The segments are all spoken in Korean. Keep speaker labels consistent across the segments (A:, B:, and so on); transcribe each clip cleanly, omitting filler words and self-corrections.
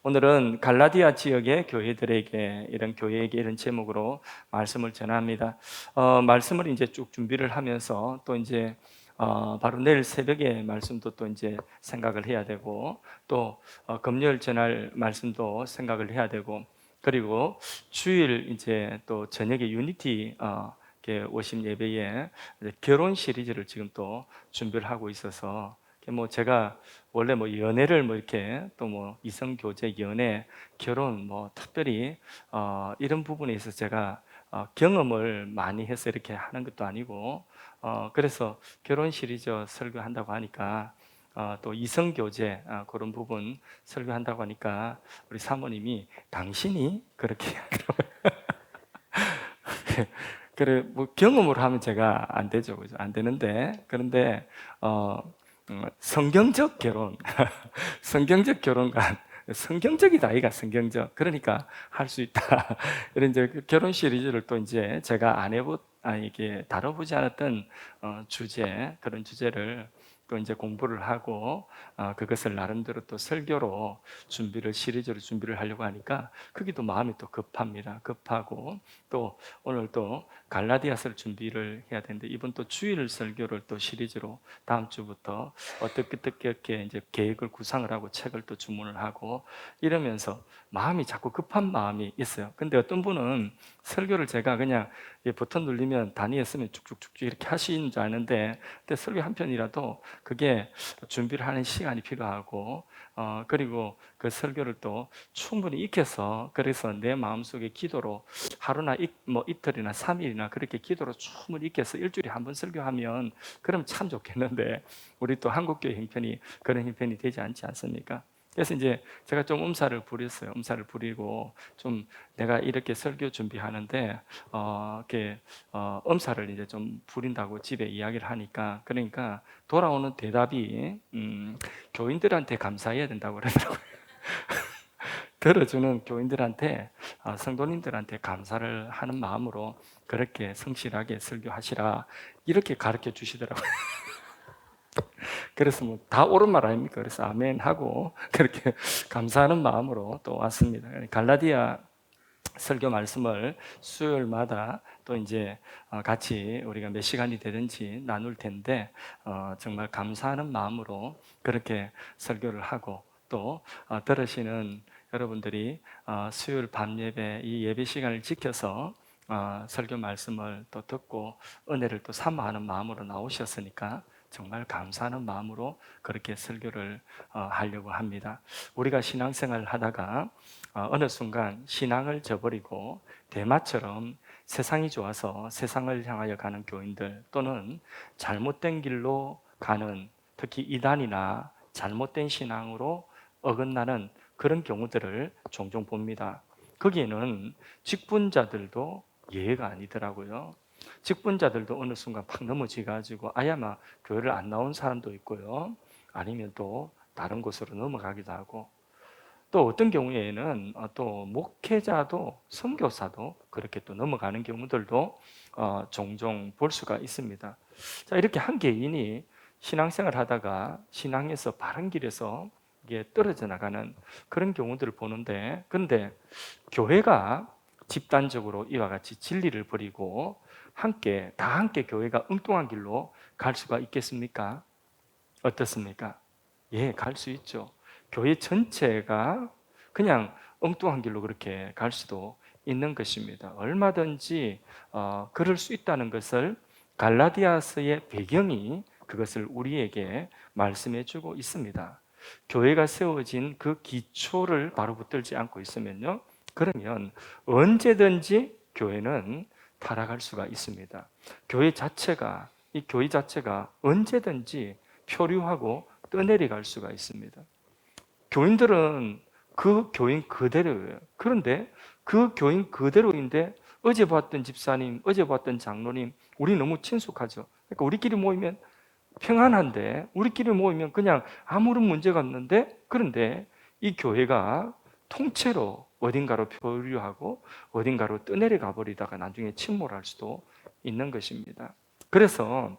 A: 오늘은 갈라디아 지역의 교회들에게 이런 교회에게 이런 제목으로 말씀을 전합니다. 말씀을 이제 쭉 준비를 하면서 또 이제 바로 내일 새벽에 말씀도 또 이제 생각을 해야 되고 또 금요일 전할 말씀도 생각을 해야 되고 그리고 주일 이제 또 저녁에 유니티 이렇게 오심 예배에 결혼 시리즈를 지금 또 준비를 하고 있어서 뭐 제가 원래 뭐 연애를 뭐 이렇게 또 뭐 이성 교제, 연애, 결혼 뭐 특별히 이런 부분에 있어서 제가 경험을 많이 해서 이렇게 하는 것도 아니고 그래서 결혼 시리즈 설교한다고 하니까 또 이성 교제 그런 부분 설교한다고 하니까 우리 사모님이 당신이 그렇게 그래 뭐 경험으로 하면 제가 안 되죠, 그죠? 안 되는데 그런데 어, 성경적 결혼, 성경적 결혼관, 성경적이다 이가 성경적. 그러니까 할 수 있다. 이런 이제 그 결혼 시리즈를 또 이제 제가 안 해보, 이게 다뤄보지 않았던 주제 그런 주제를 또 이제 공부를 하고 그것을 나름대로 또 설교로 시리즈로 준비를 하려고 하니까 그게 또 마음이 또 급합니다. 급하고 또 오늘 또 갈라디아서를 준비를 해야 되는데 이번 또 주일 설교를 또 시리즈로 다음 주부터 어떻게 이제 계획을 구상을 하고 책을 또 주문을 하고 이러면서 마음이 자꾸 급한 마음이 있어요. 근데 어떤 분은 설교를 제가 그냥 버튼 누르면 단위에 쓰면 쭉쭉쭉 이렇게 하시는 줄 아는데 근데 설교 한 편이라도 그게 준비를 하는 시간이 필요하고 그리고 그 설교를 또 충분히 익혀서 그래서 내 마음속에 기도로 하루나 뭐 이틀이나 3일이나 그렇게 기도로 충분히 익혀서 일주일에 한 번 설교하면 그럼 참 좋겠는데 우리 또 한국교회 형편이 그런 형편이 되지 않지 않습니까? 그래서 이제 제가 좀 음사를 부렸어요. 음사를 부리고 좀 내가 이렇게 설교 준비하는데 이렇게 음사를 이제 좀 부린다고 집에 이야기를 하니까 그러니까 돌아오는 대답이 교인들한테 감사해야 된다고 그러더라고요. 들어주는 교인들한테 성도님들한테 감사를 하는 마음으로 그렇게 성실하게 설교하시라 이렇게 가르쳐 주시더라고요. 그래서 뭐 다 옳은 말 아닙니까? 그래서 아멘 하고 그렇게 감사하는 마음으로 또 왔습니다. 갈라디아 설교 말씀을 수요일마다 또 이제 같이 우리가 몇 시간이 되든지 나눌 텐데 정말 감사하는 마음으로 그렇게 설교를 하고 또 들으시는 여러분들이 수요일 밤 예배 이 예배 시간을 지켜서 설교 말씀을 또 듣고 은혜를 또 사모하는 마음으로 나오셨으니까 정말 감사하는 마음으로 그렇게 설교를 하려고 합니다. 우리가 신앙생활을 하다가 어느 순간 신앙을 저버리고 대마처럼 세상이 좋아서 세상을 향하여 가는 교인들 또는 잘못된 길로 가는 특히 이단이나 잘못된 신앙으로 어긋나는 그런 경우들을 종종 봅니다. 거기에는 직분자들도 예외가 아니더라고요. 직분자들도 어느 순간 팍 넘어지가지고 아야마 교회를 안 나온 사람도 있고요. 아니면 또 다른 곳으로 넘어가기도 하고 또 어떤 경우에는 또 목회자도 선교사도 그렇게 또 넘어가는 경우들도 종종 볼 수가 있습니다. 자, 이렇게 한 개인이 신앙생활 하다가 신앙에서 바른 길에서 이게 떨어져 나가는 그런 경우들을 보는데 그런데 교회가 집단적으로 이와 같이 진리를 버리고 다 함께 교회가 엉뚱한 길로 갈 수가 있겠습니까? 어떻습니까? 예, 갈 수 있죠. 교회 전체가 그냥 엉뚱한 길로 그렇게 갈 수도 있는 것입니다. 얼마든지 그럴 수 있다는 것을 갈라디아서의 배경이 그것을 우리에게 말씀해 주고 있습니다. 교회가 세워진 그 기초를 바로 붙들지 않고 있으면요. 그러면 언제든지 교회는 타락할 수가 있습니다. 이 교회 자체가 언제든지 표류하고 떠내려갈 수가 있습니다. 교인들은 그 교인 그대로예요. 그런데 그 교인 그대로인데 어제 봤던 집사님, 어제 봤던 장로님, 우리 너무 친숙하죠. 그러니까 우리끼리 모이면 평안한데, 우리끼리 모이면 그냥 아무런 문제가 없는데, 그런데 이 교회가 통째로 어딘가로 표류하고 어딘가로 떠내려가 버리다가 나중에 침몰할 수도 있는 것입니다. 그래서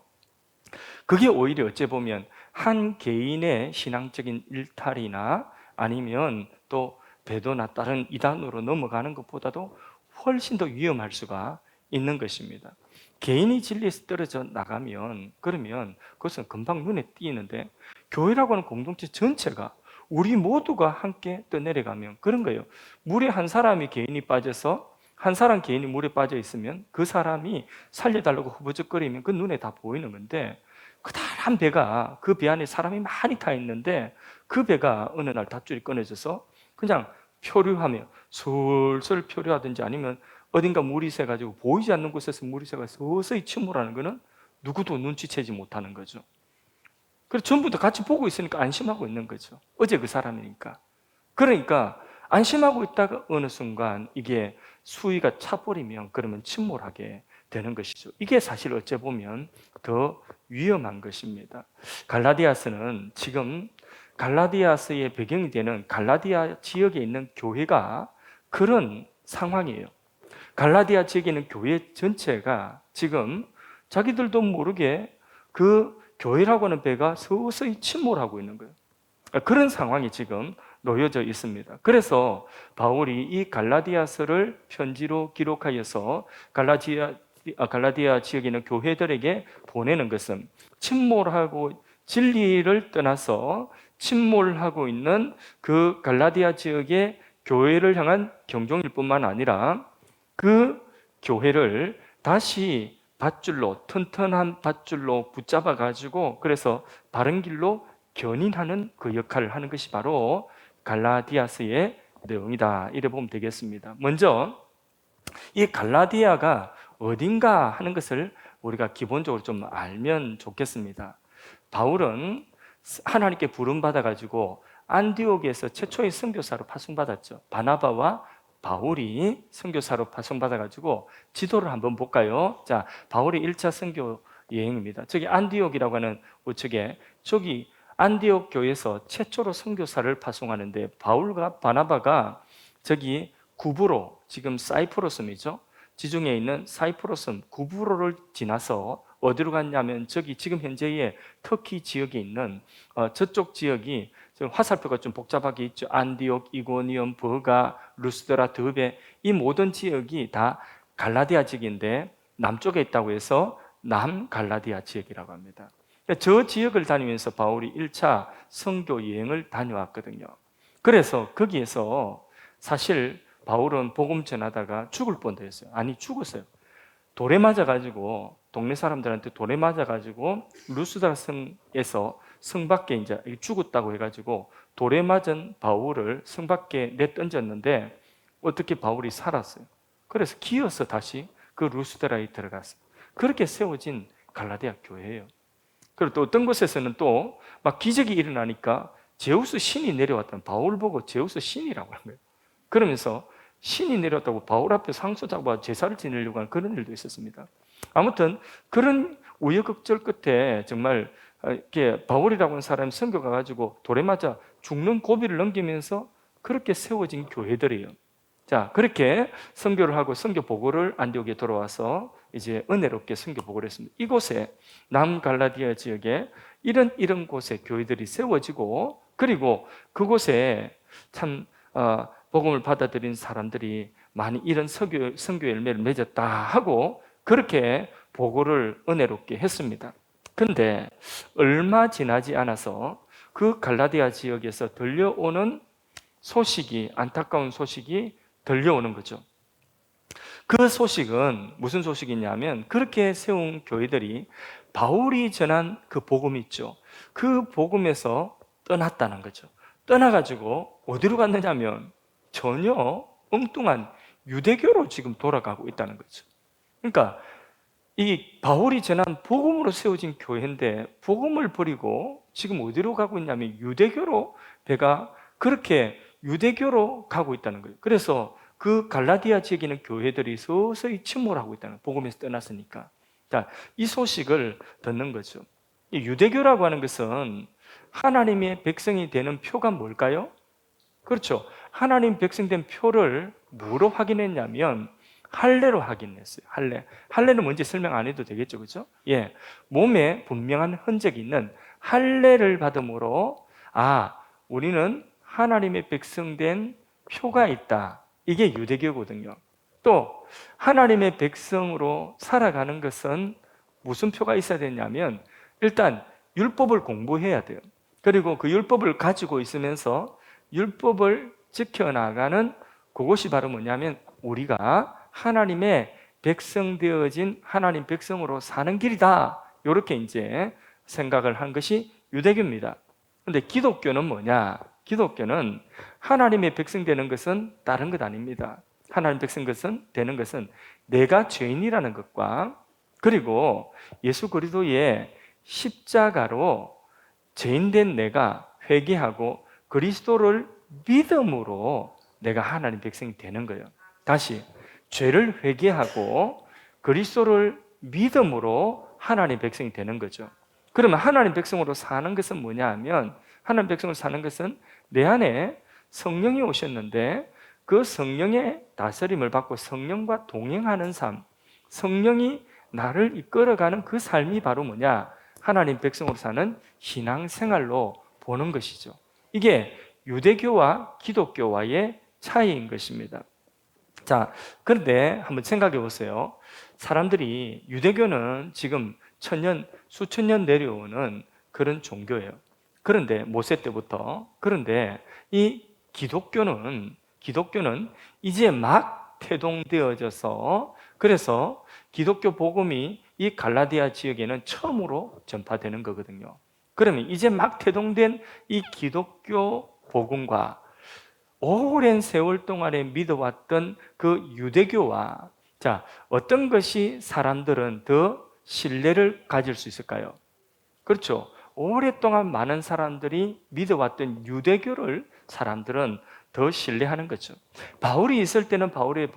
A: 그게 오히려 어찌 보면 한 개인의 신앙적인 일탈이나 아니면 또 배도나 다른 이단으로 넘어가는 것보다도 훨씬 더 위험할 수가 있는 것입니다. 개인이 진리에서 떨어져 나가면 그러면 그것은 금방 눈에 띄는데 교회라고 하는 공동체 전체가 우리 모두가 함께 떠내려가면 그런 거예요. 물에 한 사람이 개인이 빠져서 한 사람 개인이 물에 빠져 있으면 그 사람이 살려달라고 허벅적거리면 그 눈에 다 보이는 건데 그다란 배가 그 배 안에 사람이 많이 타 있는데 그 배가 어느 날 닷줄이 끊어져서 그냥 표류하며 솔솔 표류하든지 아니면 어딘가 물이 새가지고 보이지 않는 곳에서 물이 새가 서서히 침몰하는 것은 누구도 눈치채지 못하는 거죠. 그래서 전부 다 같이 보고 있으니까 안심하고 있는 거죠. 어제 그 사람이니까. 그러니까 안심하고 있다가 어느 순간 이게 수위가 차버리면 그러면 침몰하게 되는 것이죠. 이게 사실 어째 보면 더 위험한 것입니다. 갈라디아서는 지금 갈라디아서의 배경이 되는 갈라디아 지역에 있는 교회가 그런 상황이에요. 갈라디아 지역에 있는 교회 전체가 지금 자기들도 모르게 그 교회라고 하는 배가 서서히 침몰하고 있는 거예요. 그런 상황이 지금 놓여져 있습니다. 그래서 바울이 이 갈라디아서를 편지로 기록하여서 갈라디아 지역에 있는 교회들에게 보내는 것은 침몰하고 진리를 떠나서 침몰하고 있는 그 갈라디아 지역의 교회를 향한 경종일 뿐만 아니라 그 교회를 다시 튼튼한 밧줄로 붙잡아 가지고 그래서 바른 길로 견인하는 그 역할을 하는 것이 바로 갈라디아서의 내용이다. 이래 보면 되겠습니다. 먼저 이 갈라디아가 어딘가 하는 것을 우리가 기본적으로 좀 알면 좋겠습니다. 바울은 하나님께 부름받아 가지고 안디옥에서 최초의 선교사로 파송받았죠. 바나바와 바울이 선교사로 파송받아 가지고 지도를 한번 볼까요? 자, 바울의 1차 선교 여행입니다. 저기 안디옥이라고 하는 우측에 저기 안디옥 교회에서 최초로 선교사를 파송하는데 바울과 바나바가 저기 구브로, 지금 사이프러섬이죠. 지중해에 있는 사이프러섬 구브로를 지나서 어디로 갔냐면 저기 지금 현재의 터키 지역에 있는 저쪽 지역이 화살표가 좀 복잡하게 있죠. 안디옥, 이고니움, 버가, 루스드라, 드베 이 모든 지역이 다 갈라디아 지역인데 남쪽에 있다고 해서 남갈라디아 지역이라고 합니다. 저 지역을 다니면서 바울이 1차 선교 여행을 다녀왔거든요. 그래서 거기에서 사실 바울은 복음 전하다가 죽을 뻔도 했어요. 아니 죽었어요. 돌에 맞아가지고 동네 사람들한테 돌에 맞아가지고 루스드라 성에서 성 밖에 이제 죽었다고 해가지고 돌에 맞은 바울을 성 밖에 내던졌는데 어떻게 바울이 살았어요. 그래서 기어서 다시 그 루스드라에 들어갔어요. 그렇게 세워진 갈라디아 교회예요. 그리고 또 어떤 곳에서는 또 막 기적이 일어나니까 제우스 신이 내려왔다는 바울 보고 제우스 신이라고 하는 거예요. 그러면서 신이 내려왔다고 바울 앞에 상소 잡아 제사를 지내려고 하는 그런 일도 있었습니다. 아무튼 그런 우여곡절 끝에 정말 이렇게 바울이라고 하는 사람이 선교 가가지고 돌에 맞아 죽는 고비를 넘기면서 그렇게 세워진 교회들이에요. 자, 그렇게 선교를 하고 선교 보고를 안디옥에 돌아와서 이제 은혜롭게 선교 보고를 했습니다. 이곳에 남갈라디아 지역에 이런 곳에 교회들이 세워지고 그리고 그곳에 참 복음을 받아들인 사람들이 많이 이런 선교 열매를 맺었다 하고 그렇게 보고를 은혜롭게 했습니다. 근데 얼마 지나지 않아서 그 갈라디아 지역에서 들려오는 소식이 안타까운 소식이 들려오는 거죠. 그 소식은 무슨 소식이냐면 그렇게 세운 교회들이 바울이 전한 그 복음이 있죠. 그 복음에서 떠났다는 거죠. 떠나가지고 어디로 갔느냐면 전혀 엉뚱한 유대교로 지금 돌아가고 있다는 거죠. 그러니까 이 바울이 전한 복음으로 세워진 교회인데 복음을 버리고 지금 어디로 가고 있냐면 유대교로 배가 그렇게 유대교로 가고 있다는 거예요. 그래서 그 갈라디아 지역에 있는 교회들이 서서히 침몰하고 있다는 거예요. 복음에서 떠났으니까. 자, 이 소식을 듣는 거죠. 이 유대교라고 하는 것은 하나님의 백성이 되는 표가 뭘까요? 그렇죠. 하나님 백성 된 표를 뭐로 확인했냐면 할례로 확인했어요. 할례는 뭔지 설명 안 해도 되겠죠, 그렇죠? 예, 몸에 분명한 흔적이 있는 할례를 받음으로 우리는 하나님의 백성된 표가 있다. 이게 유대교거든요. 또 하나님의 백성으로 살아가는 것은 무슨 표가 있어야 되냐면 일단 율법을 공부해야 돼요. 그리고 그 율법을 가지고 있으면서 율법을 지켜나가는 그것이 바로 뭐냐면 우리가 하나님의 백성 되어진 하나님 백성으로 사는 길이다. 이렇게 이제 생각을 한 것이 유대교입니다. 근데 기독교는 뭐냐? 기독교는 하나님의 백성 되는 것은 다른 것 아닙니다. 하나님 백성 되는 것은 내가 죄인이라는 것과 그리고 예수 그리스도의 십자가로 죄인된 내가 회개하고 그리스도를 믿음으로 내가 하나님 백성이 되는 거예요. 다시 죄를 회개하고 그리스도를 믿음으로 하나님 백성이 되는 거죠. 그러면 하나님 백성으로 사는 것은 뭐냐 하면 하나님 백성으로 사는 것은 내 안에 성령이 오셨는데 그 성령의 다스림을 받고 성령과 동행하는 삶, 성령이 나를 이끌어가는 그 삶이 바로 뭐냐? 하나님 백성으로 사는 신앙생활로 보는 것이죠. 이게 유대교와 기독교와의 차이인 것입니다. 자, 그런데 한번 생각해 보세요. 사람들이 유대교는 지금 수천 년 내려오는 그런 종교예요. 그런데 모세 때부터 그런데 이 기독교는 이제 막 태동되어져서 그래서 기독교 복음이 이 갈라디아 지역에는 처음으로 전파되는 거거든요. 그러면 이제 막 태동된 이 기독교 복음과 오랜 세월 동안에 믿어왔던 그 유대교와 자, 어떤 것이 사람들은 더 신뢰를 가질 수 있을까요? 그렇죠. 오랫동안 많은 사람들이 믿어왔던 유대교를 사람들은 더 신뢰하는 거죠. 바울이 있을 때는 바울이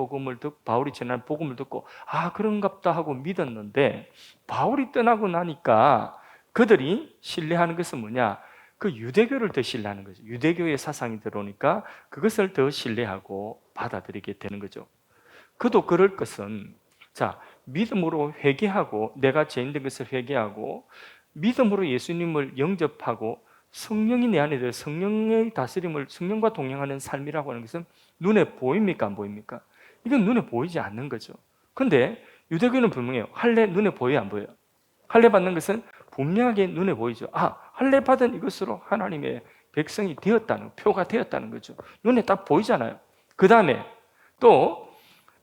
A: 전한 복음을 듣고 그런갑다 하고 믿었는데 바울이 떠나고 나니까 그들이 신뢰하는 것은 뭐냐? 그 유대교를 더 신뢰하는 거죠. 유대교의 사상이 들어오니까 그것을 더 신뢰하고 받아들이게 되는 거죠. 그도 그럴 것은 믿음으로 회개하고 내가 죄인된 것을 회개하고 믿음으로 예수님을 영접하고 성령이 내 안에 들어 성령의 다스림을 성령과 동행하는 삶이라고 하는 것은 눈에 보입니까? 안 보입니까? 이건 눈에 보이지 않는 거죠. 근데 유대교는 분명해요. 할례 눈에 보여요? 안 보여요? 할례 받는 것은 분명하게 눈에 보이죠. 할례 받은 이것으로 하나님의 백성이 되었다는 표가 되었다는 거죠. 눈에 딱 보이잖아요. 그 다음에 또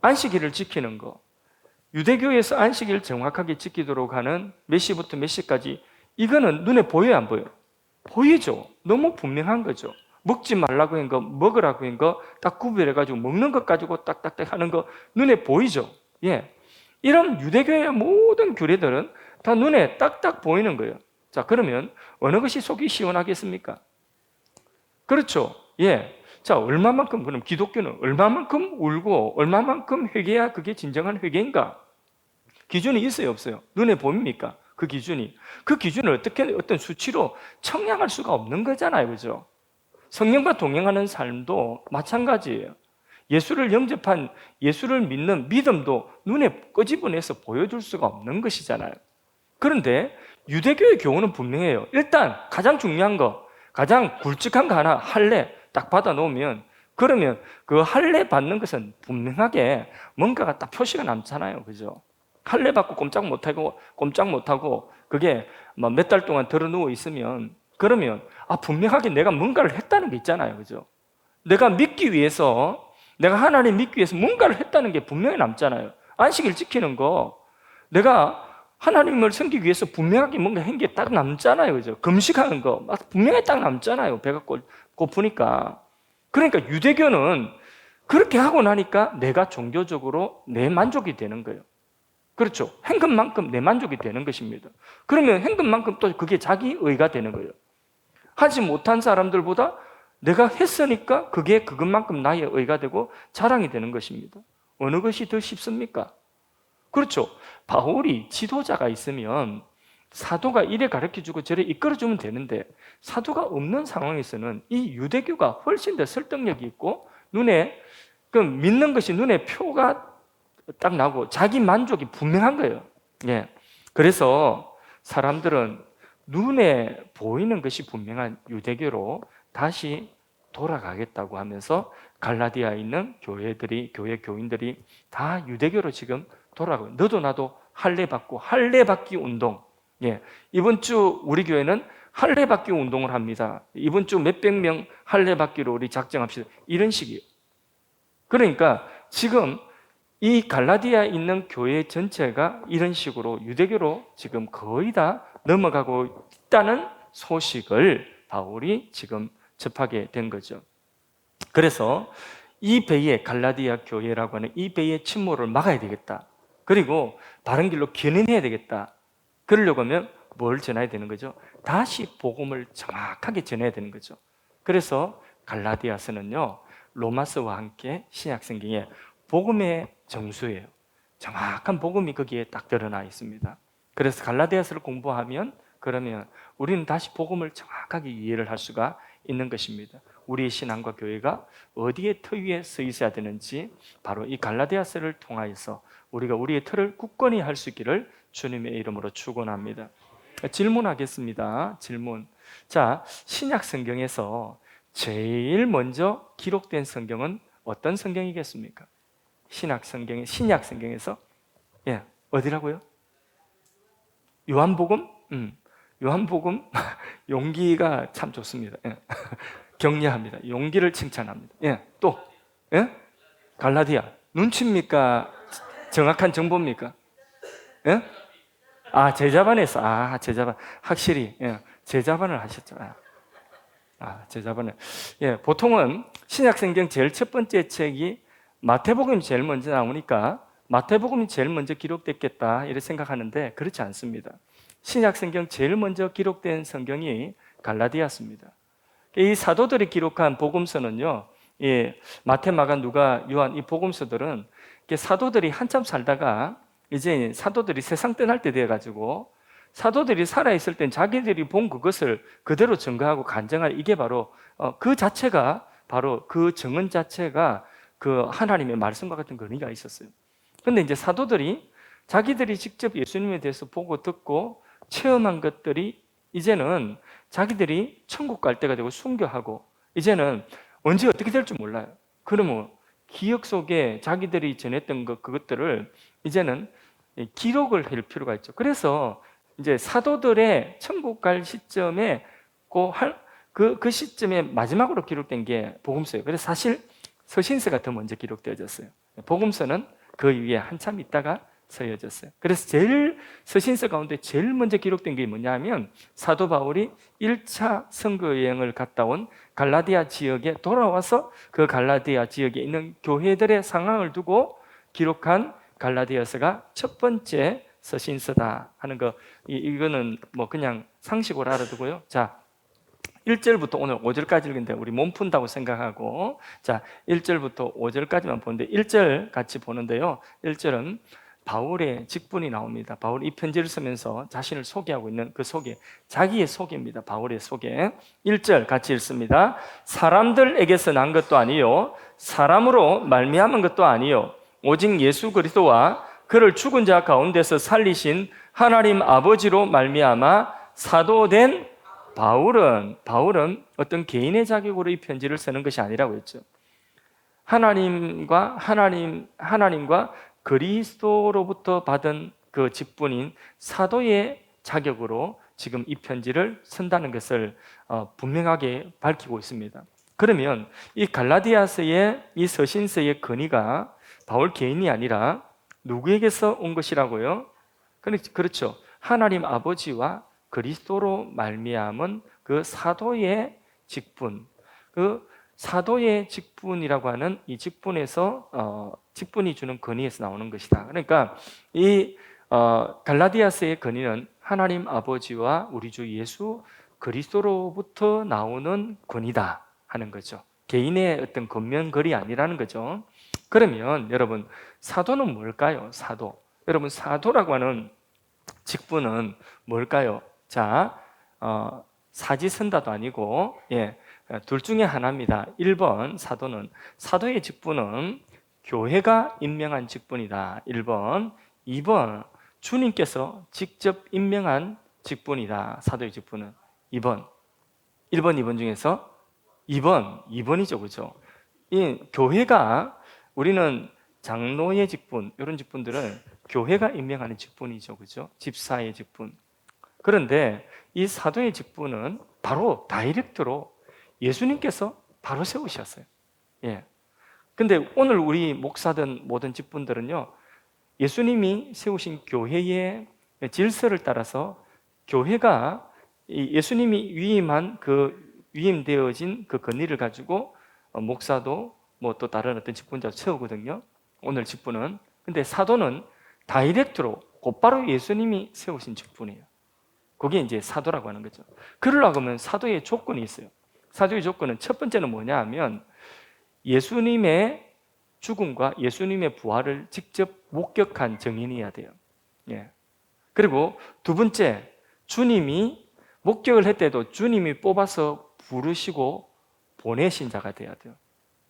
A: 안식일을 지키는 거. 유대교에서 안식일을 정확하게 지키도록 하는 몇 시부터 몇 시까지 이거는 눈에 보여요? 안 보여요? 보이죠. 너무 분명한 거죠. 먹지 말라고 한 거, 먹으라고 한 거 딱 구별해가지고 먹는 것 가지고 딱딱딱 하는 거 눈에 보이죠. 예, 이런 유대교의 모든 규례들은 다 눈에 딱딱 보이는 거예요. 자, 그러면 어느 것이 속이 시원하겠습니까? 그렇죠. 예. 자, 얼마만큼 그럼 기독교는 얼마만큼 울고 얼마만큼 회개야 그게 진정한 회개인가? 기준이 있어요, 없어요? 눈에 보입니까? 그 기준이. 그 기준을 어떤 수치로 청량할 수가 없는 거잖아요. 그죠? 성령과 동행하는 삶도 마찬가지예요. 예수를 영접한, 예수를 믿는 믿음도 눈에 끄집어내서 보여줄 수가 없는 것이잖아요. 그런데 유대교의 교훈은 분명해요. 일단 가장 중요한 거, 가장 굵직한 거 하나, 할례 딱 받아 놓으면 그러면 그 할례 받는 것은 분명하게 뭔가가 딱 표시가 남잖아요. 그죠? 할례 받고 꼼짝 못하고 그게 몇 달 동안 들어 누워 있으면 그러면 분명하게 내가 뭔가를 했다는 게 있잖아요. 그죠? 내가 하나님 믿기 위해서 뭔가를 했다는 게 분명히 남잖아요. 안식일 지키는 거 내가 하나님을 섬기기 위해서 분명하게 뭔가 한 게 딱 남잖아요. 그죠? 금식하는 거 분명히 딱 남잖아요. 배가 고프니까. 그러니까 유대교는 그렇게 하고 나니까 내가 종교적으로 내 만족이 되는 거예요. 그렇죠. 한 것만큼 내 만족이 되는 것입니다. 그러면 한 것만큼 또 그게 자기 의가 되는 거예요. 하지 못한 사람들보다 내가 했으니까 그게 그것만큼 나의 의가 되고 자랑이 되는 것입니다. 어느 것이 더 쉽습니까? 그렇죠. 바울이 지도자가 있으면 사도가 이래 가르쳐주고 저래 이끌어주면 되는데 사도가 없는 상황에서는 이 유대교가 훨씬 더 설득력이 있고 눈에 믿는 것이 눈에 표가 딱 나고 자기 만족이 분명한 거예요. 예. 그래서 사람들은 눈에 보이는 것이 분명한 유대교로 다시 돌아가겠다고 하면서 갈라디아에 있는 교회들이, 교회 교인들이 다 유대교로 지금 돌아가고, 너도 나도 할례 받고 할례 받기 운동. 예, 이번 주 우리 교회는 할례 받기 운동을 합니다. 이번 주 몇백 명 할례 받기로 우리 작정합시다. 이런 식이에요. 그러니까 지금 이 갈라디아에 있는 교회 전체가 이런 식으로 유대교로 지금 거의 다 넘어가고 있다는 소식을 바울이 지금 접하게 된 거죠. 그래서 이 배의, 갈라디아 교회라고 하는 이 배의 침몰을 막아야 되겠다. 그리고 바른 길로 견인해야 되겠다. 그러려고 하면 뭘 전해야 되는 거죠? 다시 복음을 정확하게 전해야 되는 거죠. 그래서 갈라디아서는요, 로마서와 함께 신약성경에 복음의 정수예요. 정확한 복음이 거기에 딱 드러나 있습니다. 그래서 갈라디아서를 공부하면, 그러면 우리는 다시 복음을 정확하게 이해를 할 수가 있는 것입니다. 우리의 신앙과 교회가 어디에 터 위에 서 있어야 되는지 바로 이 갈라디아서를 통하여서 우리가 우리의 터를 굳건히 할 수 있기를 주님의 이름으로 축원합니다. 질문하겠습니다. 질문. 자, 신약 성경에서 제일 먼저 기록된 성경은 어떤 성경이겠습니까? 신약 성경에서 예, 어디라고요? 요한복음? 요한복음 용기가 참 좋습니다. 예. 격려합니다. 용기를 칭찬합니다. 예, 또 예? 갈라디아 눈치입니까? 정확한 정보입니까? 예? 제자반에서 제자반 확실히 예, 제자반을 하셨죠. 제자반을 예, 보통은 신약성경 제일 첫 번째 책이 마태복음이 제일 먼저 나오니까 마태복음이 제일 먼저 기록됐겠다 이렇게 생각하는데 그렇지 않습니다. 신약성경 제일 먼저 기록된 성경이 갈라디아서입니다. 이 사도들이 기록한 복음서는요, 마태, 마가, 누가, 요한 이 복음서들은 사도들이 한참 살다가 이제 사도들이 세상 떠날 때 돼가지고 사도들이 살아있을 땐 자기들이 본 그것을 그대로 증거하고 간증할, 이게 바로 그 자체가 바로 그 증언 자체가 그 하나님의 말씀과 같은 권위가 있었어요. 근데 이제 사도들이 자기들이 직접 예수님에 대해서 보고 듣고 체험한 것들이 이제는 자기들이 천국 갈 때가 되고 순교하고 이제는 언제 어떻게 될지 몰라요. 그러면 기억 속에 자기들이 전했던 그것들을 이제는 기록을 할 필요가 있죠. 그래서 이제 사도들의 천국 갈 시점에 그 시점에 마지막으로 기록된 게 복음서예요. 그래서 사실 서신서가 더 먼저 기록되어졌어요. 복음서는 그 위에 한참 있다가 서여졌어요. 그래서 서신서 가운데 제일 먼저 기록된 게 뭐냐 하면 사도 바울이 1차 선거 여행을 갔다 온 갈라디아 지역에 돌아와서 그 갈라디아 지역에 있는 교회들의 상황을 두고 기록한 갈라디아서가 첫 번째 서신서다 하는 거, 이거는 뭐 그냥 상식으로 알아두고요. 자, 1절부터 오늘 5절까지 읽는데 우리 몸 푼다고 생각하고, 자, 1절부터 5절까지만 보는데 1절 같이 보는데요. 1절은 바울의 직분이 나옵니다. 바울이 이 편지를 쓰면서 자신을 소개하고 있는 그 소개, 자기의 소개입니다. 바울의 소개. 1절 같이 읽습니다. 사람들에게서 난 것도 아니요 사람으로 말미암은 것도 아니요 오직 예수 그리스도와 그를 죽은 자 가운데서 살리신 하나님 아버지로 말미암아 사도된 바울은 어떤 개인의 자격으로 이 편지를 쓰는 것이 아니라고 했죠. 하나님과 그리스도로부터 받은 그 직분인 사도의 자격으로 지금 이 편지를 쓴다는 것을 분명하게 밝히고 있습니다. 그러면 이 갈라디아서의 이 서신서의 근위가 바울 개인이 아니라 누구에게서 온 것이라고요? 그렇죠. 하나님 아버지와 그리스도로 말미암은 그 사도의 직분, 그 사도의 직분이라고 하는 이 직분에서 직분이 주는 권위에서 나오는 것이다. 그러니까 이 갈라디아서의 권위는 하나님 아버지와 우리 주 예수 그리스도로부터 나오는 권위다 하는 거죠. 개인의 어떤 겉면거리 아니라는 거죠. 그러면 여러분, 사도는 뭘까요? 사도. 여러분, 사도라고 하는 직분은 뭘까요? 자, 사지선다도 아니고 둘 중에 하나입니다. 1번 사도의 직분은 교회가 임명한 직분이다. 1번. 2번 주님께서 직접 임명한 직분이다. 사도의 직분은 2번. 1번, 2번 중에서 2번이죠. 그죠? 이 교회가, 우리는 장로의 직분, 이런 직분들은 교회가 임명하는 직분이죠. 그죠? 집사의 직분. 그런데 이 사도의 직분은 바로 다이렉트로 예수님께서 바로 세우셨어요. 예. 근데 오늘 우리 목사든 모든 직분들은요, 예수님이 세우신 교회의 질서를 따라서 교회가 예수님이 위임한 위임되어진 그 권위를 가지고 목사도 뭐 또 다른 어떤 직분자도 세우거든요. 오늘 직분은. 근데 사도는 다이렉트로 곧바로 예수님이 세우신 직분이에요. 그게 이제 사도라고 하는 거죠. 그러려고 하면 사도의 조건이 있어요. 사도의 조건은 첫 번째는 뭐냐 하면 예수님의 죽음과 예수님의 부활을 직접 목격한 증인이어야 돼요. 예. 그리고 두 번째, 주님이 목격을 했대도 주님이 뽑아서 부르시고 보내신 자가 돼야 돼요.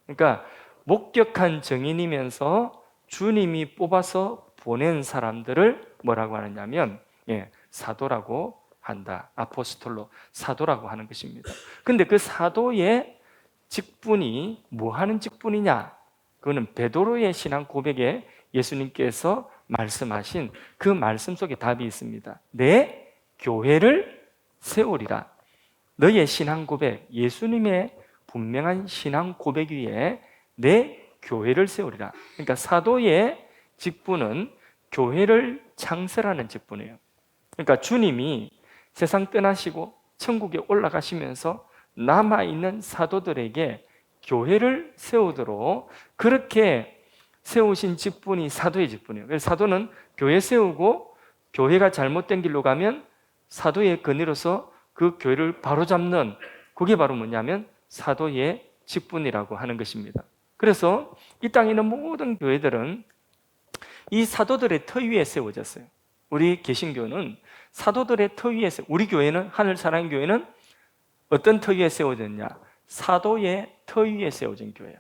A: 그러니까 목격한 증인이면서 주님이 뽑아서 보낸 사람들을 뭐라고 하느냐면 사도라고 한다. 아포스톨로, 사도라고 하는 것입니다. 근데 그 사도의 직분이 뭐 하는 직분이냐? 그거는 베드로의 신앙 고백에 예수님께서 말씀하신 그 말씀 속에 답이 있습니다. 내 교회를 세우리라. 너의 신앙 고백, 예수님의 분명한 신앙 고백 위에 내 교회를 세우리라. 그러니까 사도의 직분은 교회를 창설하는 직분이에요. 그러니까 주님이 세상 떠나시고 천국에 올라가시면서 남아있는 사도들에게 교회를 세우도록 그렇게 세우신 직분이 사도의 직분이에요. 그래서 사도는 교회 세우고 교회가 잘못된 길로 가면 사도의 권위로서 그 교회를 바로잡는, 그게 바로 뭐냐면 사도의 직분이라고 하는 것입니다. 그래서 이 땅에 있는 모든 교회들은 이 사도들의 터 위에 세워졌어요. 우리 개신교는 사도들의 터 위에 우리 교회는, 하늘사랑 교회는 어떤 터 위에 세워졌냐? 사도의 터 위에 세워진 교회예요.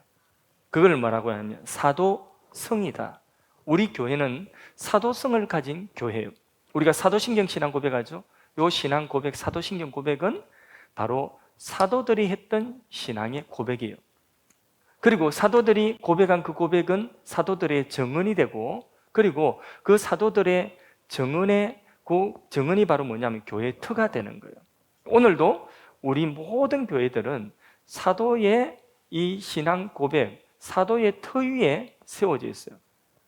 A: 그걸 뭐라고 하냐면 사도성이다. 우리 교회는 사도성을 가진 교회예요. 우리가 사도신경 신앙 고백하죠. 이 신앙 고백, 사도신경 고백은 바로 사도들이 했던 신앙의 고백이에요. 그리고 사도들이 고백한 그 고백은 사도들의 정언이 되고, 그리고 그 사도들의 정언이 바로 뭐냐면 교회의 터가 되는 거예요. 오늘도 우리 모든 교회들은 사도의 이 신앙 고백, 사도의 터 위에 세워져 있어요.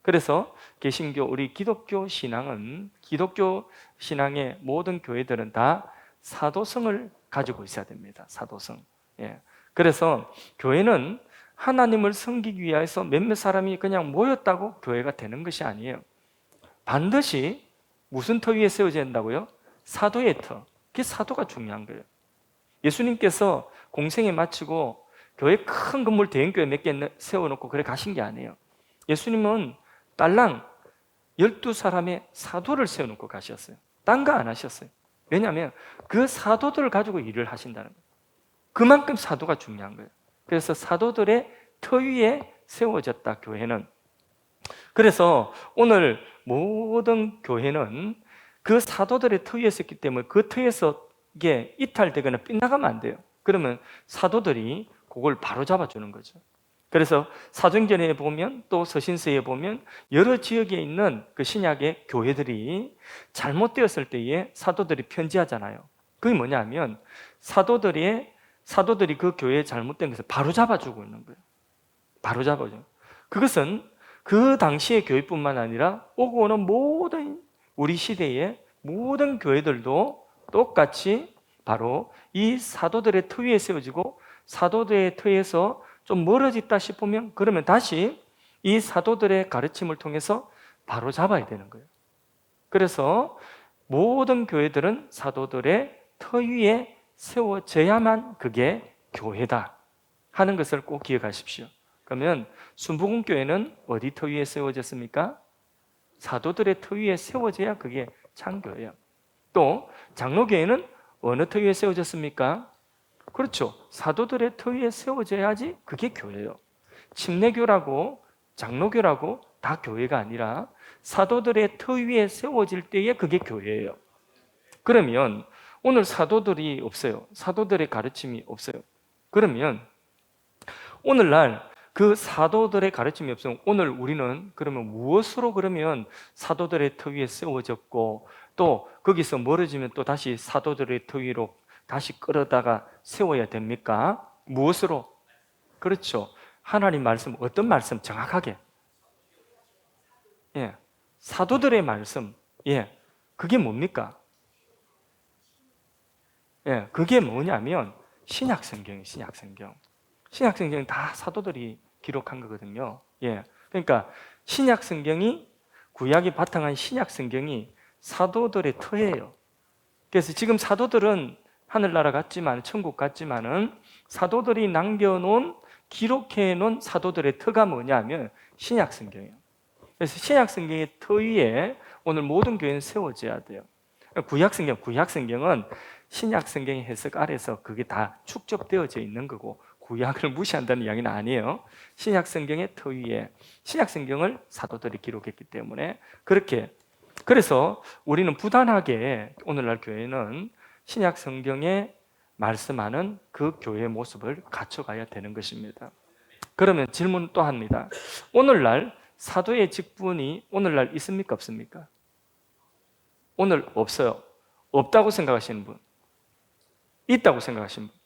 A: 그래서 개신교, 우리 기독교 신앙은, 기독교 신앙의 모든 교회들은 다 사도성을 가지고 있어야 됩니다. 사도성. 그래서 교회는 하나님을 섬기기 위해서 몇몇 사람이 그냥 모였다고 교회가 되는 것이 아니에요. 반드시 무슨 터 위에 세워져야 된다고요? 사도의 터. 그게 사도가 중요한 거예요. 예수님께서 공생에 마치고 교회 큰 건물, 대형교회 몇 개 세워놓고 그래 가신 게 아니에요. 예수님은 딸랑 12사람의 사도를 세워놓고 가셨어요. 딴 거 안 하셨어요. 왜냐하면 그 사도들을 가지고 일을 하신다는 거예요. 그만큼 사도가 중요한 거예요. 그래서 사도들의 터 위에 세워졌다, 교회는. 그래서 오늘 모든 교회는 그 사도들의 터 위에 섰기 때문에 그 터에서 이게 이탈되거나 빗나가면 안 돼요. 그러면 사도들이 그걸 바로 잡아주는 거죠. 그래서 사도행전에 보면, 또 서신서에 보면 여러 지역에 있는 그 신약의 교회들이 잘못되었을 때에 사도들이 편지하잖아요. 그게 뭐냐면 사도들이 그 교회에 잘못된 것을 바로 잡아주고 있는 거예요. 바로 잡아줘. 그것은 그 당시의 교회뿐만 아니라 오고 오는 모든 우리 시대의 모든 교회들도 똑같이 바로 이 사도들의 터 위에 세워지고, 사도들의 터에서 좀 멀어졌다 싶으면 그러면 다시 이 사도들의 가르침을 통해서 바로 잡아야 되는 거예요. 그래서 모든 교회들은 사도들의 터 위에 세워져야만 그게 교회다 하는 것을 꼭 기억하십시오. 그러면 순복음교회는 어디 터 위에 세워졌습니까? 사도들의 터 위에 세워져야 그게 참교회예요. 또 장로교회는 어느 터 위에 세워졌습니까? 그렇죠. 사도들의 터 위에 세워져야지 그게 교회예요. 침례교라고 장로교라고 다 교회가 아니라 사도들의 터 위에 세워질 때에 그게 교회예요. 그러면 오늘 사도들이 없어요. 사도들의 가르침이 없어요. 그러면 오늘날 그 사도들의 가르침이 없으면 오늘 우리는 그러면 무엇으로 그러면 사도들의 터 위에 세워졌고 또 거기서 멀어지면 또 다시 사도들의 터 위로 다시 끌어다가 세워야 됩니까? 무엇으로? 그렇죠. 하나님 말씀, 어떤 말씀 정확하게? 예. 사도들의 말씀. 예. 그게 뭡니까? 예. 그게 뭐냐면 신약 성경이에요. 신약 성경. 신약 성경은 다 사도들이 기록한 거거든요. 예. 그러니까 신약 성경이 구약이 바탕한 신약 성경이 사도들의 터예요. 그래서 지금 사도들은 하늘나라 같지만 천국 같지만은 사도들이 남겨놓은 기록해 놓은 사도들의 터가 뭐냐면 신약 성경이에요. 그래서 신약 성경의 터 위에 오늘 모든 교회는 세워져야 돼요. 구약 성경은 신약 성경의 해석 아래서 그게 다 축적되어져 있는 거고 구약을 무시한다는 이야기는 아니에요. 신약 성경의 터 위에 신약 성경을 사도들이 기록했기 때문에 그렇게 그래서 우리는 부단하게 오늘날 교회는 신약 성경에 말씀하는 그 교회의 모습을 갖춰가야 되는 것입니다. 그러면 질문 또 합니다. 오늘날 사도의 직분이 오늘날 있습니까? 없습니까? 오늘 없어요. 없다고 생각하시는 분? 있다고 생각하시는 분?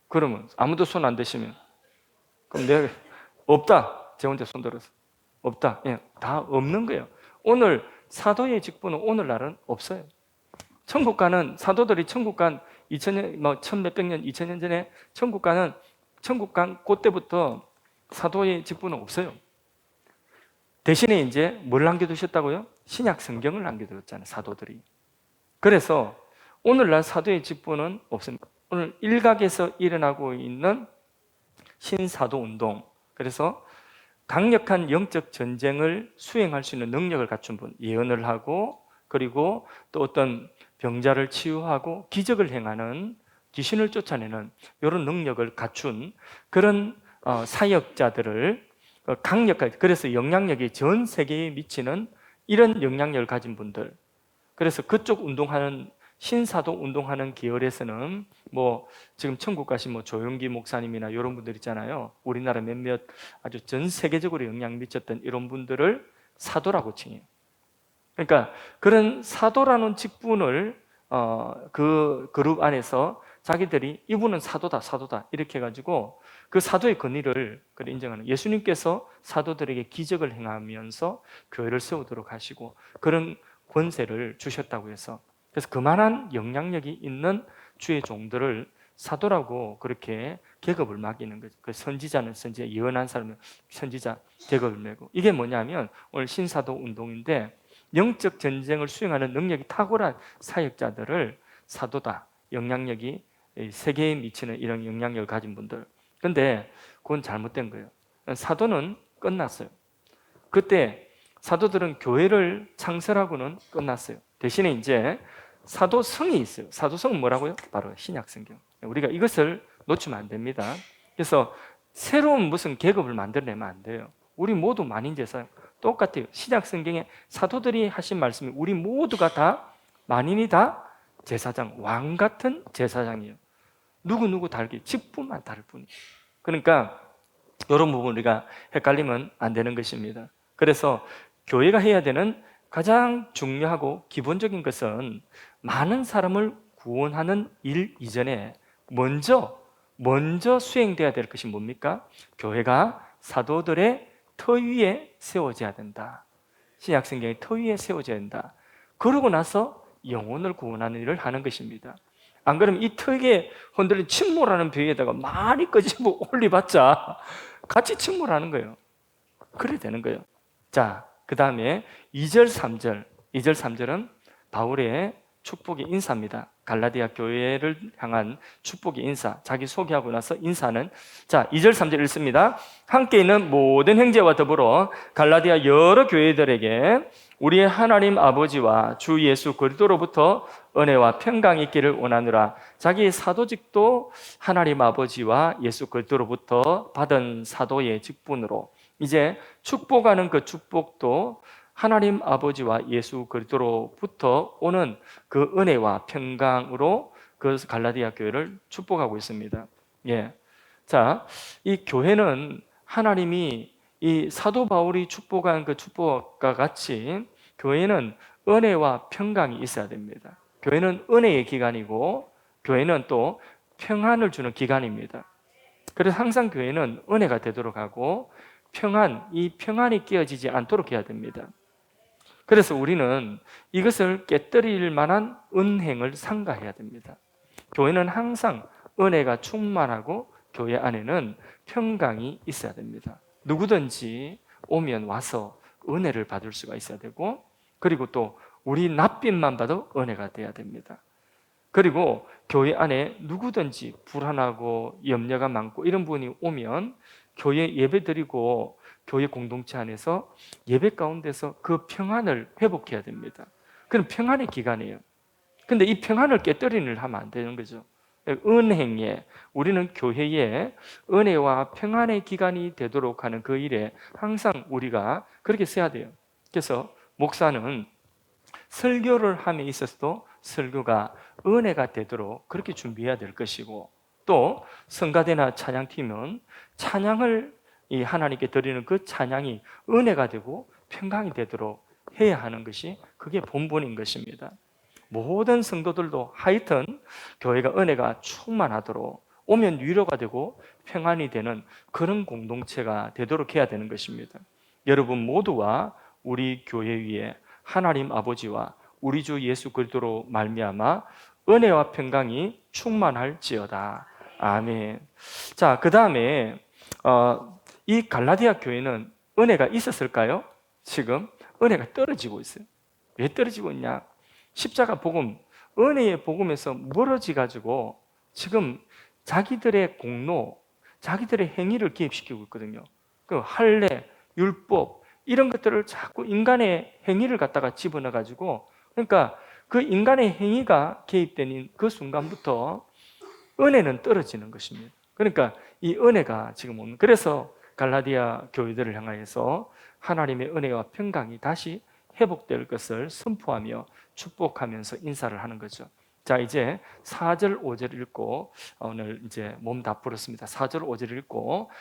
A: 그러면 아무도 손 안 드시면 그럼 내가 없다. 제 혼자 손 들어서 없다. 예, 다 없는 거예요. 오늘 사도의 직분은 오늘날은 없어요. 천국 가는 사도들이 천국 간 2000년 뭐 1000몇백 년 2000년 전에 천국 간 그때부터 사도의 직분은 없어요. 대신에 이제 뭘 남겨두셨다고요? 신약 성경을 남겨두었잖아요. 사도들이. 그래서 오늘날 사도의 직분은 없습니다. 오늘 일각에서 일어나고 있는 신사도 운동. 그래서 강력한 영적 전쟁을 수행할 수 있는 능력을 갖춘 분, 예언을 하고 그리고 또 어떤 병자를 치유하고 기적을 행하는 귀신을 쫓아내는 이런 능력을 갖춘 그런 사역자들을 강력하게 그래서 영향력이 전 세계에 미치는 이런 영향력을 가진 분들 그래서 그쪽 운동하는 신사도 운동하는 계열에서는 뭐 지금 천국 가신 뭐 조용기 목사님이나 이런 분들 있잖아요. 우리나라 몇몇 아주 전 세계적으로 영향 미쳤던 이런 분들을 사도라고 칭해요. 그러니까 그런 사도라는 직분을 그 그룹 안에서 자기들이 이분은 사도다 이렇게 해가지고 그 사도의 권위를 인정하는 예수님께서 사도들에게 기적을 행하면서 교회를 세우도록 하시고 그런 권세를 주셨다고 해서 그래서 그만한 영향력이 있는 주의 종들을 사도라고 그렇게 계급을 맡기는 거죠. 그 선지자는 선지자, 예언한 사람은 선지자 계급을 매고 이게 뭐냐면 오늘 신사도 운동인데 영적 전쟁을 수행하는 능력이 탁월한 사역자들을 사도다. 영향력이 세계에 미치는 이런 영향력을 가진 분들. 그런데 그건 잘못된 거예요. 사도는 끝났어요. 그때 사도들은 교회를 창설하고는 끝났어요. 대신에 이제 사도성이 있어요. 사도성은 뭐라고요? 바로 신약성경. 우리가 이것을 놓치면 안 됩니다. 그래서 새로운 무슨 계급을 만들어내면 안 돼요. 우리 모두 만인제사 똑같아요. 신약성경에 사도들이 하신 말씀이 우리 모두가 다 만인이 다 제사장, 왕 같은 제사장이에요. 누구 다르게 직분만 다를 뿐이에요. 그러니까 이런 부분 우리가 헷갈리면 안 되는 것입니다. 그래서 교회가 해야 되는 가장 중요하고 기본적인 것은 많은 사람을 구원하는 일 이전에 먼저 수행돼야 될 것이 뭡니까? 교회가 사도들의 터 위에 세워져야 된다. 신약성경의 터 위에 세워져야 된다. 그러고 나서 영혼을 구원하는 일을 하는 것입니다. 안 그러면 이 턱에 흔들린 침몰하는 벽에다가 많이 끄집어 올려봤자 같이 침몰하는 거예요. 그래 되는 거예요. 자, 그 다음에 2절, 3절. 2절, 3절은 바울의 축복의 인사입니다. 갈라디아 교회를 향한 축복의 인사. 자기 소개하고 나서 인사는 자, 2절, 3절 읽습니다. 함께 있는 모든 형제와 더불어 갈라디아 여러 교회들에게 우리의 하나님 아버지와 주 예수 그리스도로부터 은혜와 평강이 있기를 원하노라. 자기의 사도직도 하나님 아버지와 예수 그리스도로부터 받은 사도의 직분으로 이제 축복하는 그 축복도 하나님 아버지와 예수 그리스도로부터 오는 그 은혜와 평강으로 그 갈라디아 교회를 축복하고 있습니다. 예. 자, 이 교회는 하나님이 이 사도 바울이 축복한 그 축복과 같이 교회는 은혜와 평강이 있어야 됩니다. 교회는 은혜의 기간이고 교회는 또 평안을 주는 기간입니다. 그래서 항상 교회는 은혜가 되도록 하고 이 평안이 깨어지지 않도록 해야 됩니다. 그래서 우리는 이것을 깨뜨릴 만한 은행을 삼가해야 됩니다. 교회는 항상 은혜가 충만하고 교회 안에는 평강이 있어야 됩니다. 누구든지 오면 와서 은혜를 받을 수가 있어야 되고, 그리고 또 우리 낯빛만 봐도 은혜가 돼야 됩니다. 그리고 교회 안에 누구든지 불안하고 염려가 많고 이런 분이 오면 교회 예배 드리고 교회 공동체 안에서 예배 가운데서 그 평안을 회복해야 됩니다. 그럼 평안의 기간이에요. 근데 이 평안을 깨뜨리는 일을 하면 안 되는 거죠. 은행에, 우리는 교회에 은혜와 평안의 기간이 되도록 하는 그 일에 항상 우리가 그렇게 써야 돼요. 그래서 목사는 설교를 함에 있어서도 설교가 은혜가 되도록 그렇게 준비해야 될 것이고, 또 성가대나 찬양팀은 찬양을 이 하나님께 드리는 그 찬양이 은혜가 되고 평강이 되도록 해야 하는 것이 그게 본분인 것입니다. 모든 성도들도 하여튼 교회가 은혜가 충만하도록 오면 위로가 되고 평안이 되는 그런 공동체가 되도록 해야 되는 것입니다. 여러분 모두와 우리 교회 위에 하나님 아버지와 우리 주 예수 그리스도로 말미암아 은혜와 평강이 충만할지어다. 아멘. 자, 그 다음에 이 갈라디아 교회는 은혜가 있었을까요? 지금 은혜가 떨어지고 있어요. 왜 떨어지고 있냐? 십자가 복음, 은혜의 복음에서 멀어지 가지고 지금 자기들의 공로, 자기들의 행위를 기입시키고 있거든요. 그 할례, 율법 이런 것들을 자꾸 인간의 행위를 갖다가 집어넣어 가지고, 그러니까 그 인간의 행위가 개입된 그 순간부터 은혜는 떨어지는 것입니다. 그러니까 이 은혜가 지금 오는, 그래서 갈라디아 교회들을 향하여서 하나님의 은혜와 평강이 다시 회복될 것을 선포하며 축복하면서 인사를 하는 거죠. 자, 이제 4절 5절 읽고 오늘 이제 몸 다 풀었습니다. 4절 5절 읽고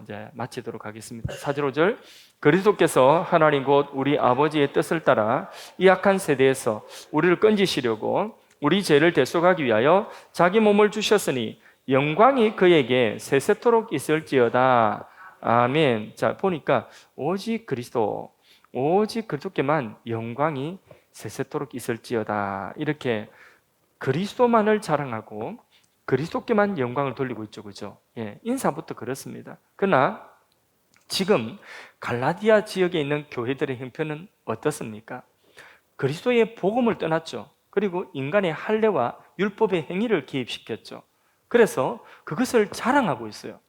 A: 이제 마치도록 하겠습니다. 4절 5절. 그리스도께서 하나님 곧 우리 아버지의 뜻을 따라 이 악한 세대에서 우리를 건지시려고 우리 죄를 대속하기 위하여 자기 몸을 주셨으니 영광이 그에게 세세토록 있을지어다. 아멘. 자, 보니까 오직 그리스도께만 영광이 세세토록 있을지어다. 이렇게 그리스도만을 자랑하고 그리스도께만 영광을 돌리고 있죠, 그죠? 예, 인사부터 그렇습니다. 그러나 지금 갈라디아 지역에 있는 교회들의 형편은 어떻습니까? 그리스도의 복음을 떠났죠. 그리고 인간의 할례와 율법의 행위를 기입시켰죠. 그래서 그것을 자랑하고 있어요.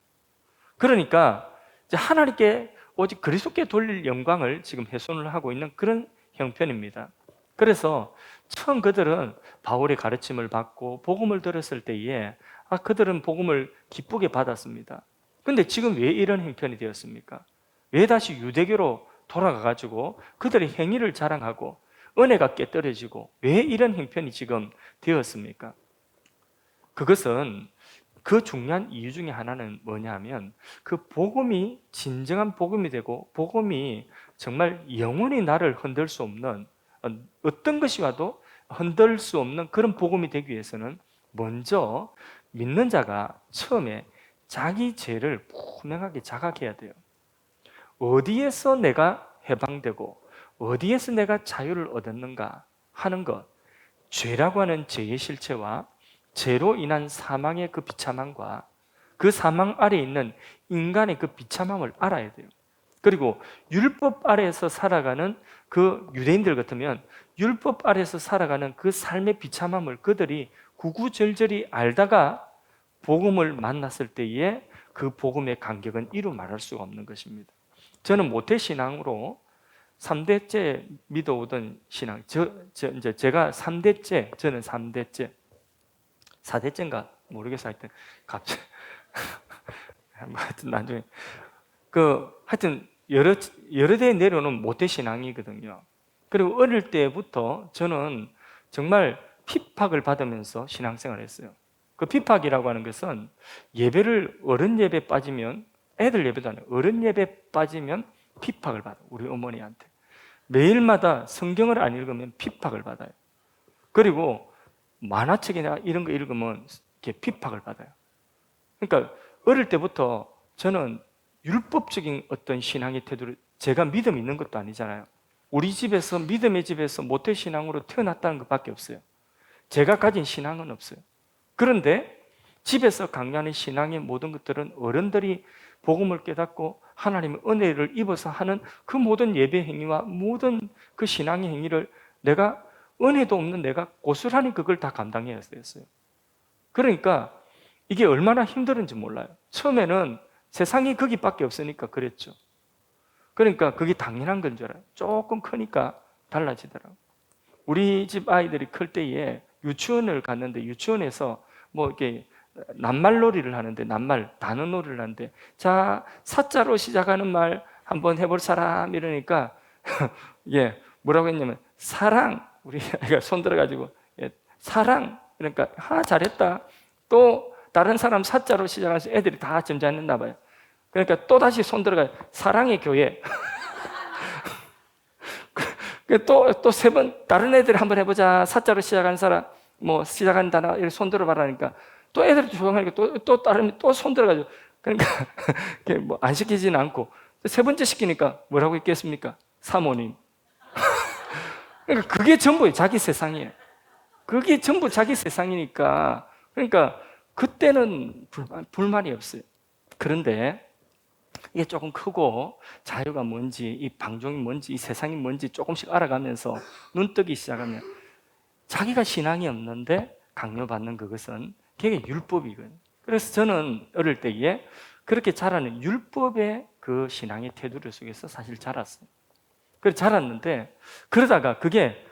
A: 그러니까 이제 하나님께 오직 그리스도께 돌릴 영광을 지금 훼손을 하고 있는 그런 형편입니다. 그래서 처음 그들은 바울의 가르침을 받고 복음을 들었을 때에 그들은 복음을 기쁘게 받았습니다. 근데 지금 왜 이런 형편이 되었습니까? 왜 다시 유대교로 돌아가가지고 그들의 행위를 자랑하고 은혜가 깨떨어지고 왜 이런 형편이 지금 되었습니까? 그것은 그 중요한 이유 중에 하나는 뭐냐 하면 그 복음이 진정한 복음이 되고 복음이 정말 영원히 나를 흔들 수 없는, 어떤 것이 와도 흔들 수 없는 그런 복음이 되기 위해서는 먼저 믿는 자가 처음에 자기 죄를 분명하게 자각해야 돼요. 어디에서 내가 해방되고 어디에서 내가 자유를 얻었는가 하는 것, 죄라고 하는 죄의 실체와 죄로 인한 사망의 그 비참함과 그 사망 아래에 있는 인간의 그 비참함을 알아야 돼요. 그리고 율법 아래에서 살아가는 그 유대인들 같으면 율법 아래에서 살아가는 그 삶의 비참함을 그들이 구구절절히 알다가 복음을 만났을 때에 그 복음의 간격은 이루 말할 수가 없는 것입니다. 저는 모태신앙으로 3대째 믿어오던 신앙, 이제 제가 3대째, 저는 3대째, 4대째인가 모르겠어요. 하여튼 갑자기 하여튼 나중에 하여튼 여러 대 내려오는 모태 신앙이거든요. 그리고 어릴 때부터 저는 정말 핍박을 받으면서 신앙생활을 했어요. 그 핍박이라고 하는 것은 예배를 어른 예배 빠지면 애들 예배도 아니에요. 어른 예배 빠지면 핍박을 받아요. 우리 어머니한테. 매일마다 성경을 안 읽으면 핍박을 받아요. 그리고 만화책이나 이런 거 읽으면 이렇게 핍박을 받아요. 그러니까 어릴 때부터 저는 율법적인 어떤 신앙의 태도를 제가 믿음 있는 것도 아니잖아요. 우리 집에서 믿음의 집에서 모태신앙으로 태어났다는 것밖에 없어요. 제가 가진 신앙은 없어요. 그런데 집에서 강요하는 신앙의 모든 것들은 어른들이 복음을 깨닫고 하나님의 은혜를 입어서 하는 그 모든 예배 행위와 모든 그 신앙의 행위를 내가 은혜도 없는 내가 고스란히 그걸 다 감당해야 됐어요. 그러니까 이게 얼마나 힘들은지 몰라요. 처음에는 세상이 거기밖에 없으니까 그랬죠. 그러니까 그게 당연한 건 줄 알아요. 조금 크니까 달라지더라고요. 우리 집 아이들이 클 때에 유치원을 갔는데 유치원에서 뭐 이렇게 낱말놀이를 하는데 낚말 단어놀이를 하는데 자 사자로 시작하는 말 한번 해볼 사람 이러니까 예 뭐라고 했냐면 사랑 우리 아이가 손 들어가지고 예, 사랑 그러니까 잘했다 또 다른 사람 사자로 시작해서 애들이 다 점잖았나 봐요. 그러니까 또 다시 손 들어가 사랑의 교회 또 세 번 다른 애들 한번 해보자 사자로 시작하는 사람 뭐 시작하는 단어 이렇게 손 들어봐라니까 또 애들이 조용하니까 또 다른 또 손 들어가지고 그러니까 뭐 안 시키지는 않고 세 번째 시키니까 뭐라고 있겠습니까? 사모님. 그러니까 그게 전부 자기 세상이에요. 그게 전부 자기 세상이니까 그러니까 그때는 불만이 없어요. 그런데 이게 조금 크고 자유가 뭔지 이 방종이 뭔지 이 세상이 뭔지 조금씩 알아가면서 눈 뜨기 시작하면 자기가 신앙이 없는데 강요받는 그것은 그게 율법이거든요. 그래서 저는 어릴 때에 그렇게 자라는 율법의 그 신앙의 테두리 속에서 사실 자랐어요. 그래서 자랐는데 그러다가 그게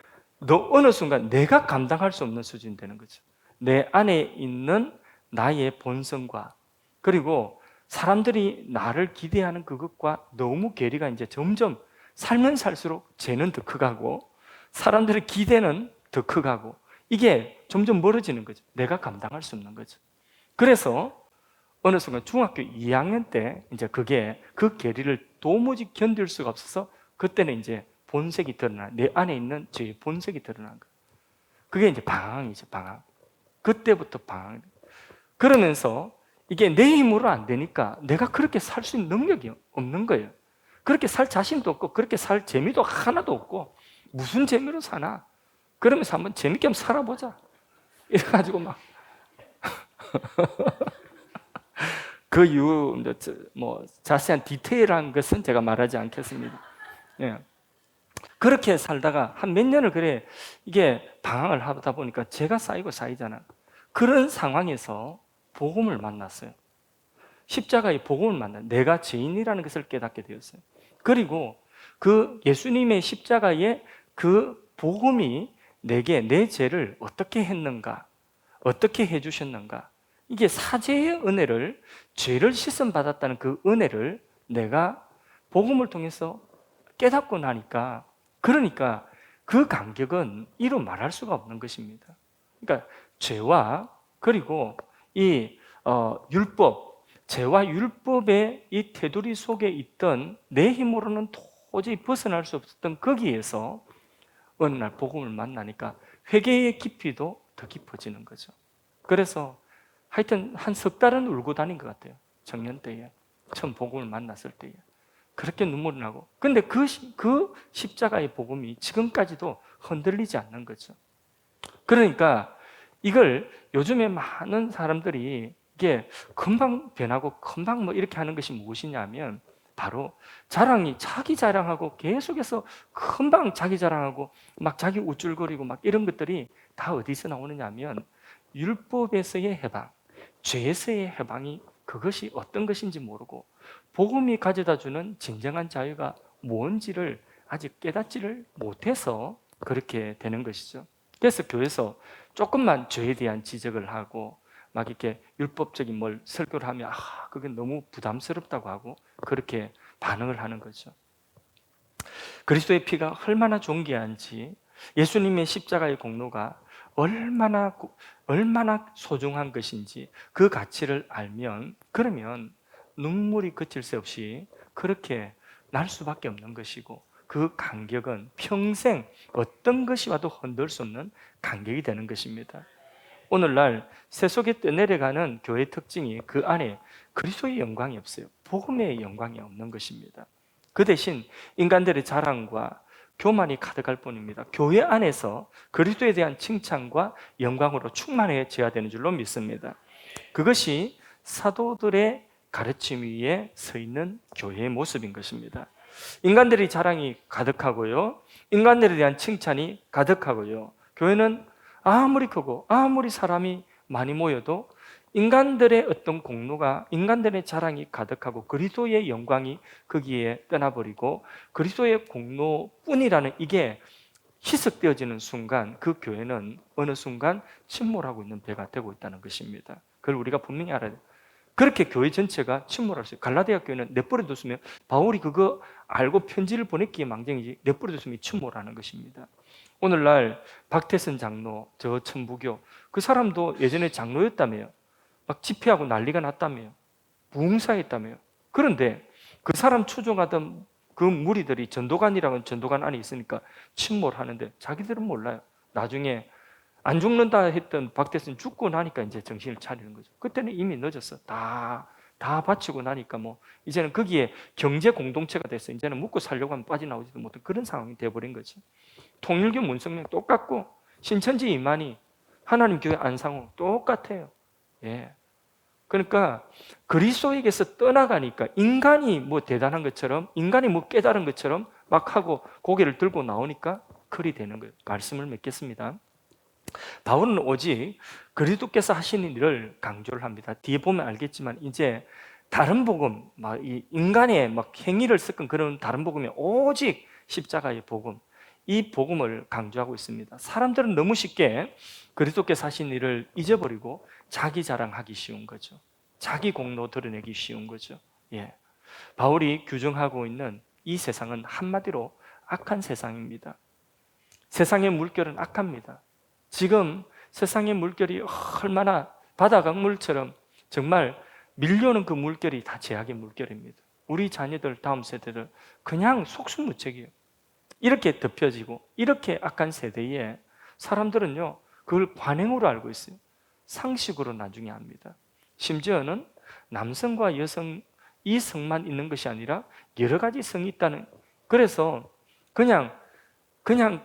A: 어느 순간 내가 감당할 수 없는 수준이 되는 거죠. 내 안에 있는 나의 본성과 그리고 사람들이 나를 기대하는 그것과 너무 괴리가 이제 점점 살면 살수록 죄는 더 커가고 사람들의 기대는 더 커가고 이게 점점 멀어지는 거죠. 내가 감당할 수 없는 거죠. 그래서 어느 순간 중학교 2학년 때 이제 그게 그 괴리를 도무지 견딜 수가 없어서 그때는 이제 본색이 드러나 내 안에 있는 제 본색이 드러난 거예요. 그게 이제 방황이죠, 방황. 그때부터 방황. 그러면서 이게 내 힘으로 안 되니까 내가 그렇게 살 수 있는 능력이 없는 거예요. 그렇게 살 자신도 없고 그렇게 살 재미도 하나도 없고 무슨 재미로 사나? 그러면서 한번 재밌게 한번 살아보자. 이래가지고 막 그 이후 뭐 자세한 디테일한 것은 제가 말하지 않겠습니다. 예. 그렇게 살다가 한 몇 년을 그래 이게 방황을 하다 보니까 죄가 쌓이고 쌓이잖아. 그런 상황에서 복음을 만났어요. 십자가의 복음을 만나 내가 죄인이라는 것을 깨닫게 되었어요. 그리고 그 예수님의 십자가의 그 복음이 내게 내 죄를 어떻게 했는가, 어떻게 해주셨는가, 이게 사죄의 은혜를 죄를 씻음 받았다는 그 은혜를 내가 복음을 통해서 깨닫고 나니까 그러니까 그 간격은 이루 말할 수가 없는 것입니다. 그러니까 죄와 그리고 이 율법, 죄와 율법의 이 테두리 속에 있던 내 힘으로는 도저히 벗어날 수 없었던 거기에서 어느 날 복음을 만나니까 회개의 깊이도 더 깊어지는 거죠. 그래서 하여튼 한 석 달은 울고 다닌 것 같아요. 청년 때에 처음 복음을 만났을 때에 그렇게 눈물이 나고 근데 그 십자가의 복음이 지금까지도 흔들리지 않는 거죠. 그러니까 이걸 요즘에 많은 사람들이 이게 금방 변하고 금방 뭐 이렇게 하는 것이 무엇이냐면 바로 자기 자랑하고 계속해서 금방 자기 자랑하고 막 자기 우쭐거리고 막 이런 것들이 다 어디서 나오느냐 하면 율법에서의 해방, 죄에서의 해방이 그것이 어떤 것인지 모르고 복음이 가져다 주는 진정한 자유가 뭔지를 아직 깨닫지를 못해서 그렇게 되는 것이죠. 그래서 교회에서 조금만 죄에 대한 지적을 하고 막 이렇게 율법적인 뭘 설교를 하면 그게 너무 부담스럽다고 하고 그렇게 반응을 하는 거죠. 그리스도의 피가 얼마나 존귀한지 예수님의 십자가의 공로가 얼마나 소중한 것인지 그 가치를 알면, 그러면 눈물이 그칠 새 없이 그렇게 날 수밖에 없는 것이고, 그 간격은 평생 어떤 것이 와도 흔들 수 없는 간격이 되는 것입니다. 오늘날 세속에 떠내려가는 교회의 특징이 그 안에 그리스도의 영광이 없어요. 복음의 영광이 없는 것입니다. 그 대신 인간들의 자랑과 교만이 가득할 뿐입니다. 교회 안에서 그리스도에 대한 칭찬과 영광으로 충만해져야 되는 줄로 믿습니다. 그것이 사도들의 가르침 위에 서 있는 교회의 모습인 것입니다. 인간들의 자랑이 가득하고요, 인간들에 대한 칭찬이 가득하고요, 교회는 아무리 크고 아무리 사람이 많이 모여도 인간들의 어떤 공로가, 인간들의 자랑이 가득하고 그리스도의 영광이 거기에 떠나버리고 그리스도의 공로뿐이라는 이게 희석되어지는 순간, 그 교회는 어느 순간 침몰하고 있는 배가 되고 있다는 것입니다. 그걸 우리가 분명히 알아야 돼요. 그렇게 교회 전체가 침몰할 수 있어요. 갈라디아 교회는 내버려 뒀으면, 바울이 그거 알고 편지를 보냈기에 망정이지, 내버려 뒀으면 침몰하는 것입니다. 오늘날 박태선 장로, 저 천부교, 그 사람도 예전에 장로였다며요. 막 집회하고 난리가 났다며요. 부흥사했다며요. 그런데 그 사람 추종하던 그 무리들이 전도관이라는 전도관 안에 있으니까 침몰하는데 자기들은 몰라요. 나중에 안 죽는다 했던 박태선 죽고 나니까 이제 정신을 차리는 거죠. 그때는 이미 늦었어. 다 바치고 나니까 뭐 이제는 거기에 경제 공동체가 됐어. 이제는 먹고 살려고 하면 빠져나오지도 못한 그런 상황이 돼버린 거지. 통일교 문성명 똑같고, 신천지 이만희, 하나님 교회 안상호 똑같아요. 예. 그러니까 그리스도에게서 떠나가니까 인간이 뭐 대단한 것처럼, 인간이 뭐 깨달은 것처럼 막 하고 고개를 들고 나오니까 그리 되는 거예요. 말씀을 맺겠습니다. 바울은 오직 그리스도께서 하시는 일을 강조를 합니다. 뒤에 보면 알겠지만 이제 다른 복음, 막 이 인간의 막 행위를 섞은 그런 다른 복음이 오직 십자가의 복음, 이 복음을 강조하고 있습니다. 사람들은 너무 쉽게 그리스도께서 하신 일을 잊어버리고 자기 자랑하기 쉬운 거죠. 자기 공로 드러내기 쉬운 거죠. 예. 바울이 규정하고 있는 이 세상은 한마디로 악한 세상입니다. 세상의 물결은 악합니다. 지금 세상의 물결이 얼마나 바다 강물처럼 정말 밀려오는 그 물결이 다 죄악의 물결입니다. 우리 자녀들, 다음 세대들 그냥 속수무책이에요. 이렇게 덮여지고 이렇게 악한 세대에 사람들은요, 그걸 관행으로 알고 있어요. 상식으로 나중에 합니다. 심지어는 남성과 여성 이 성만 있는 것이 아니라 여러 가지 성이 있다는, 그래서 그냥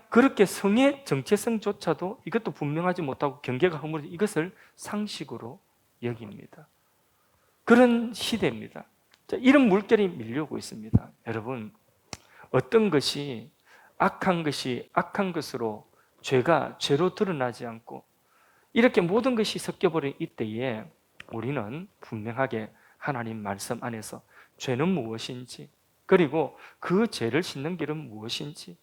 A: 그렇게 성의 정체성조차도 이것도 분명하지 못하고 경계가 허물어져 이것을 상식으로 여깁니다. 그런 시대입니다. 자, 이런 물결이 밀려오고 있습니다. 여러분, 어떤 것이 악한 것으로 죄가 죄로 드러나지 않고 이렇게 모든 것이 섞여버린 이때에 우리는 분명하게 하나님 말씀 안에서 죄는 무엇인지, 그리고 그 죄를 씻는 길은 무엇인지,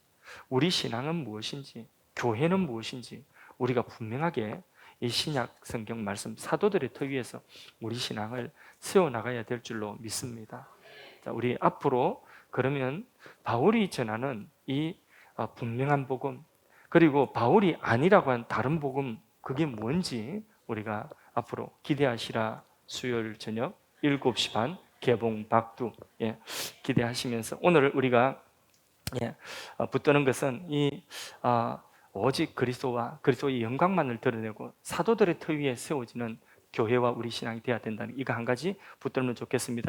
A: 우리 신앙은 무엇인지, 교회는 무엇인지 우리가 분명하게 이 신약 성경 말씀 사도들의 터 위에서 우리 신앙을 세워나가야 될 줄로 믿습니다. 자, 우리 앞으로 그러면 바울이 전하는 이 분명한 복음, 그리고 바울이 아니라고 한 다른 복음, 그게 뭔지 우리가 앞으로 기대하시라. 수요일 저녁 7시 반 개봉 박두, 기대하시면서 오늘 우리가 붙드는 것은 오직 그리스도와 그리스도의 영광만을 드러내고 사도들의 터 위에 세워지는 교회와 우리 신앙이 되어야 된다는 이거 한 가지 붙들면 좋겠습니다.